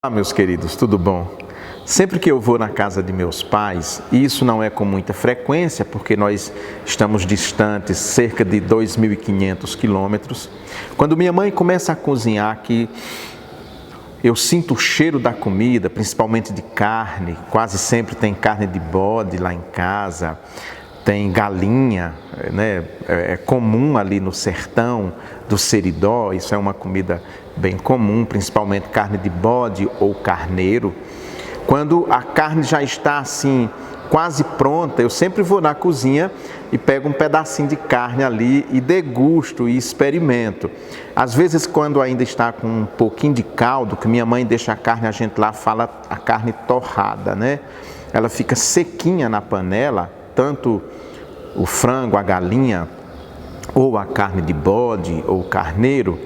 Olá, meus queridos, tudo bom? Sempre que eu vou na casa de meus pais, e isso não é com muita frequência, porque nós estamos distantes cerca de 2.500 quilômetros, quando minha mãe começa a cozinhar aqui, eu sinto o cheiro da comida, principalmente de carne, quase sempre tem carne de bode lá em casa, tem galinha, né? É comum ali no sertão do Seridó, isso é uma comida bem comum, principalmente carne de bode ou carneiro. Quando a carne já está assim, quase pronta, eu sempre vou na cozinha e pego um pedacinho de carne ali e degusto e experimento. Às vezes, quando ainda está com um pouquinho de caldo, que minha mãe deixa a carne, a gente lá fala a carne torrada, né? Ela fica sequinha na panela, tanto o frango, a galinha, ou a carne de bode ou carneiro.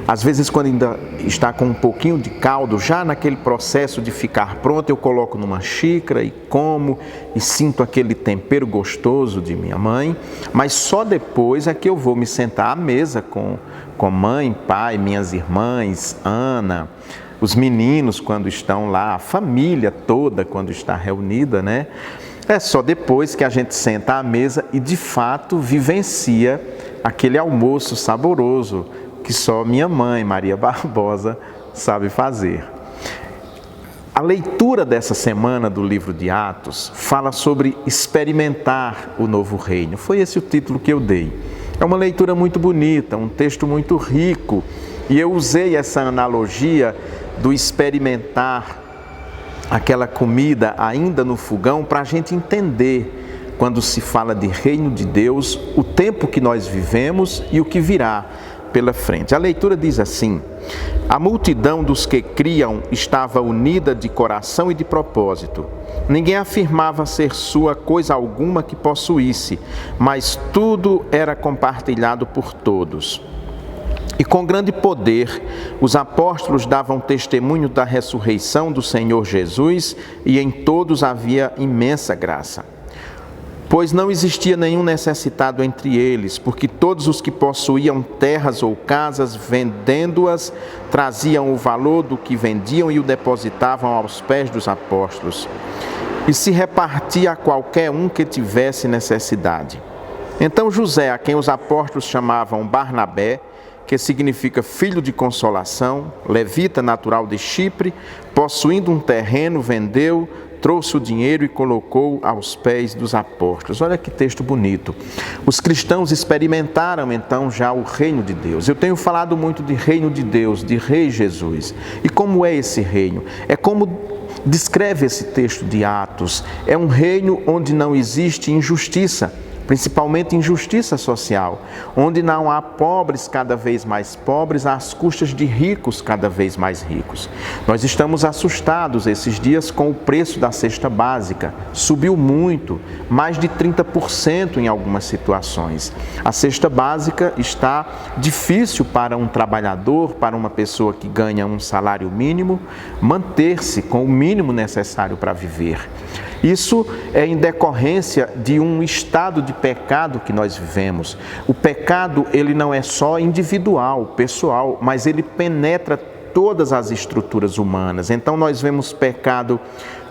Às vezes, quando ainda está com um pouquinho de caldo, já naquele processo de ficar pronto, eu coloco numa xícara e como e sinto aquele tempero gostoso de minha mãe, mas só depois é que eu vou me sentar à mesa com mãe, pai, minhas irmãs, Ana, os meninos quando estão lá, a família toda quando está reunida, né? É só depois que a gente senta à mesa e de fato vivencia aquele almoço saboroso que só minha mãe, Maria Barbosa, sabe fazer. A leitura dessa semana do livro de Atos fala sobre experimentar o novo reino. Foi esse o título que eu dei. É uma leitura muito bonita, um texto muito rico, e eu usei essa analogia do experimentar aquela comida ainda no fogão para a gente entender, quando se fala de reino de Deus, o tempo que nós vivemos e o que virá pela frente. A leitura diz assim: a multidão dos que criam estava unida de coração e de propósito. Ninguém afirmava ser sua coisa alguma que possuísse, mas tudo era compartilhado por todos. E com grande poder, os apóstolos davam testemunho da ressurreição do Senhor Jesus, e em todos havia imensa graça. Pois não existia nenhum necessitado entre eles, porque todos os que possuíam terras ou casas, vendendo-as, traziam o valor do que vendiam e o depositavam aos pés dos apóstolos. E se repartia a qualquer um que tivesse necessidade. Então José, a quem os apóstolos chamavam Barnabé, que significa filho de consolação, levita natural de Chipre, possuindo um terreno, vendeu, trouxe o dinheiro e colocou aos pés dos apóstolos. Olha que texto bonito. Os cristãos experimentaram então já o reino de Deus. Eu tenho falado muito de reino de Deus, de Rei Jesus. E como é esse reino? É como descreve esse texto de Atos. É um reino onde não existe injustiça, principalmente injustiça social, onde não há pobres cada vez mais pobres às custas de ricos cada vez mais ricos. Nós estamos assustados esses dias com o preço da cesta básica. Subiu muito, mais de 30% em algumas situações. A cesta básica está difícil para um trabalhador, para uma pessoa que ganha um salário mínimo, manter-se com o mínimo necessário para viver. Isso é em decorrência de um estado de pecado que nós vivemos. O pecado, ele não é só individual, pessoal, mas ele penetra todas as estruturas humanas. Então nós vemos pecado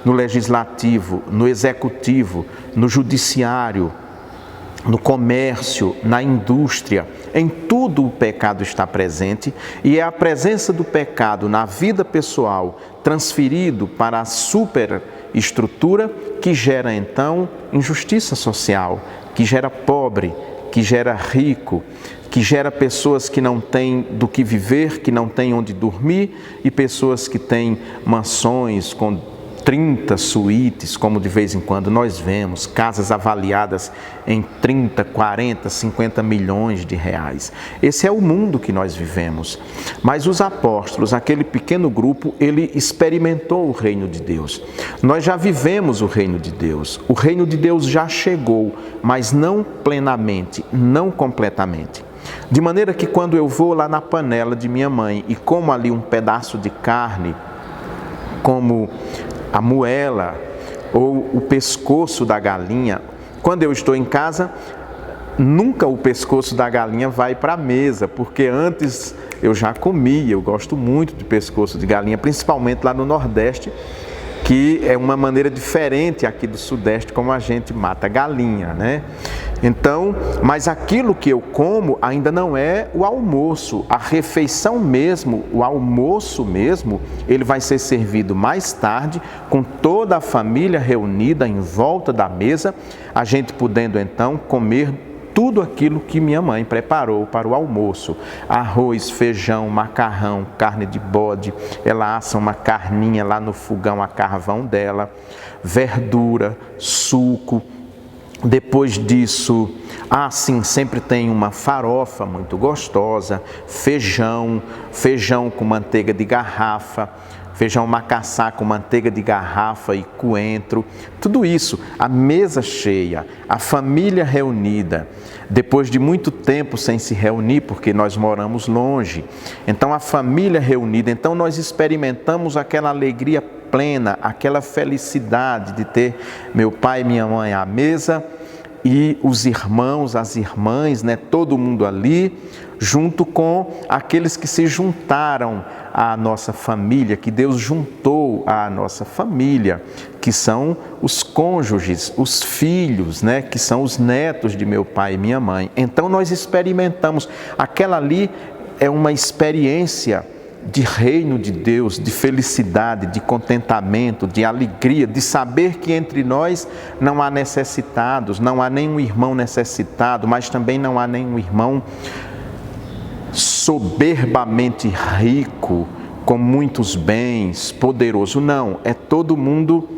no legislativo, no executivo, no judiciário, no comércio, na indústria. Em tudo o pecado está presente, e é a presença do pecado na vida pessoal transferido para a superestrutura que gera então injustiça social, que gera pobre, que gera rico, que gera pessoas que não têm do que viver, que não têm onde dormir, e pessoas que têm mansões com 30 suítes, como de vez em quando nós vemos, casas avaliadas em 30, 40, 50 milhões de reais. Esse é o mundo que nós vivemos. Mas os apóstolos, aquele pequeno grupo, ele experimentou o reino de Deus. Nós já vivemos o reino de Deus. O reino de Deus já chegou, mas não plenamente, não completamente. De maneira que quando eu vou lá na panela de minha mãe e como ali um pedaço de carne, como a moela ou o pescoço da galinha, quando eu estou em casa, nunca o pescoço da galinha vai para a mesa, porque antes eu já comia, eu gosto muito de pescoço de galinha, principalmente lá no Nordeste, que é uma maneira diferente aqui do Sudeste, como a gente mata galinha, né? Então, mas aquilo que eu como ainda não é o almoço, a refeição mesmo, o almoço mesmo, ele vai ser servido mais tarde, com toda a família reunida em volta da mesa, a gente podendo então comer tudo aquilo que minha mãe preparou para o almoço. Arroz, feijão, macarrão, carne de bode, ela assa uma carninha lá no fogão a carvão dela, verdura, suco. Depois disso, sim, sempre tem uma farofa muito gostosa, feijão com manteiga de garrafa, feijão macaçá com manteiga de garrafa e coentro, tudo isso, a mesa cheia, a família reunida, depois de muito tempo sem se reunir, porque nós moramos longe, então a família reunida, então nós experimentamos aquela alegria plena, aquela felicidade de ter meu pai e minha mãe à mesa, e os irmãos, as irmãs, né, todo mundo ali, junto com aqueles que se juntaram à nossa família, que Deus juntou à nossa família, que são os cônjuges, os filhos, né, que são os netos de meu pai e minha mãe. Então nós experimentamos, aquela ali é uma experiência de reino de Deus, de felicidade, de contentamento, de alegria, de saber que entre nós não há necessitados, não há nenhum irmão necessitado, mas também não há nenhum irmão soberbamente rico, com muitos bens, poderoso. Não, é todo mundo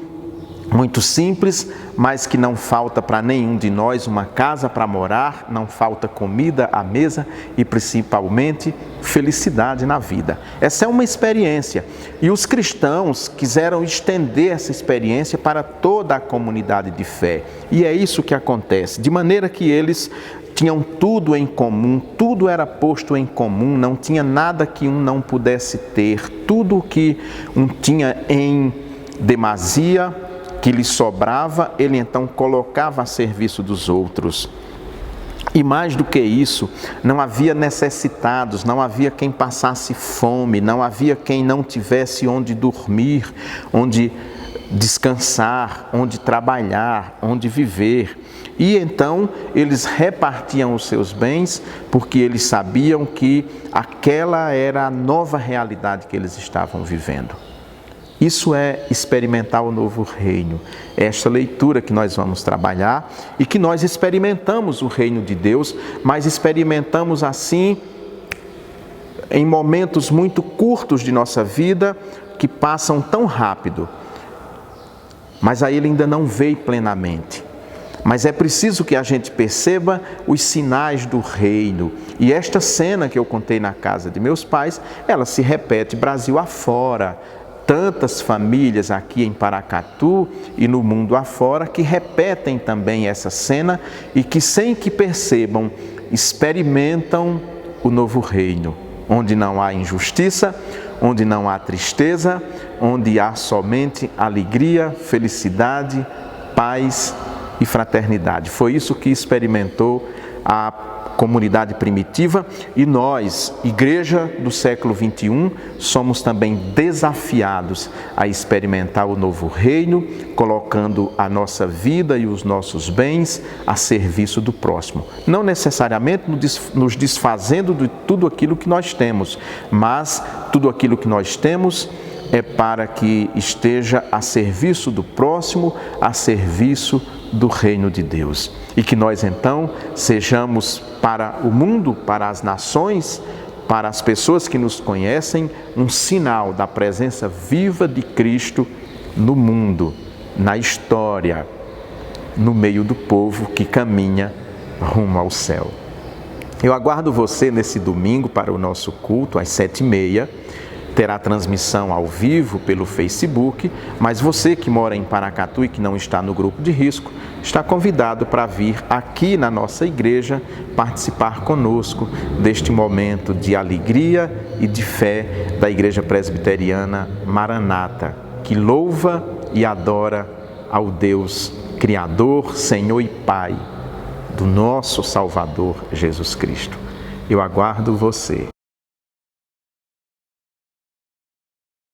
muito simples, mas que não falta para nenhum de nós uma casa para morar, não falta comida à mesa e principalmente felicidade na vida. Essa é uma experiência e os cristãos quiseram estender essa experiência para toda a comunidade de fé. E é isso que acontece, de maneira que eles tinham tudo em comum, tudo era posto em comum, não tinha nada que um não pudesse ter, tudo que um tinha em demasia, que lhe sobrava, ele então colocava a serviço dos outros. E mais do que isso, não havia necessitados, não havia quem passasse fome, não havia quem não tivesse onde dormir, onde descansar, onde trabalhar, onde viver. E então eles repartiam os seus bens, porque eles sabiam que aquela era a nova realidade que eles estavam vivendo. Isso é experimentar o novo reino. É esta leitura que nós vamos trabalhar e que nós experimentamos o reino de Deus, mas experimentamos assim em momentos muito curtos de nossa vida que passam tão rápido. Mas aí ele ainda não veio plenamente. Mas é preciso que a gente perceba os sinais do reino. E esta cena que eu contei na casa de meus pais, ela se repete Brasil afora. Tantas famílias aqui em Paracatu e no mundo afora que repetem também essa cena e que, sem que percebam, experimentam o novo reino, onde não há injustiça, onde não há tristeza, onde há somente alegria, felicidade, paz e fraternidade. Foi isso que experimentou a comunidade primitiva e nós, igreja do século XXI, somos também desafiados a experimentar o novo reino, colocando a nossa vida e os nossos bens a serviço do próximo. Não necessariamente nos desfazendo de tudo aquilo que nós temos, mas tudo aquilo que nós temos é para que esteja a serviço do próximo, a serviço do reino de Deus. E que nós então sejamos para o mundo, para as nações, para as pessoas que nos conhecem, um sinal da presença viva de Cristo no mundo, na história, no meio do povo que caminha rumo ao céu. Eu aguardo você nesse domingo para o nosso culto às 7h30. Terá transmissão ao vivo pelo Facebook, mas você que mora em Paracatu e que não está no grupo de risco, está convidado para vir aqui na nossa igreja participar conosco deste momento de alegria e de fé da Igreja Presbiteriana Maranata, que louva e adora ao Deus Criador, Senhor e Pai do nosso Salvador Jesus Cristo. Eu aguardo você.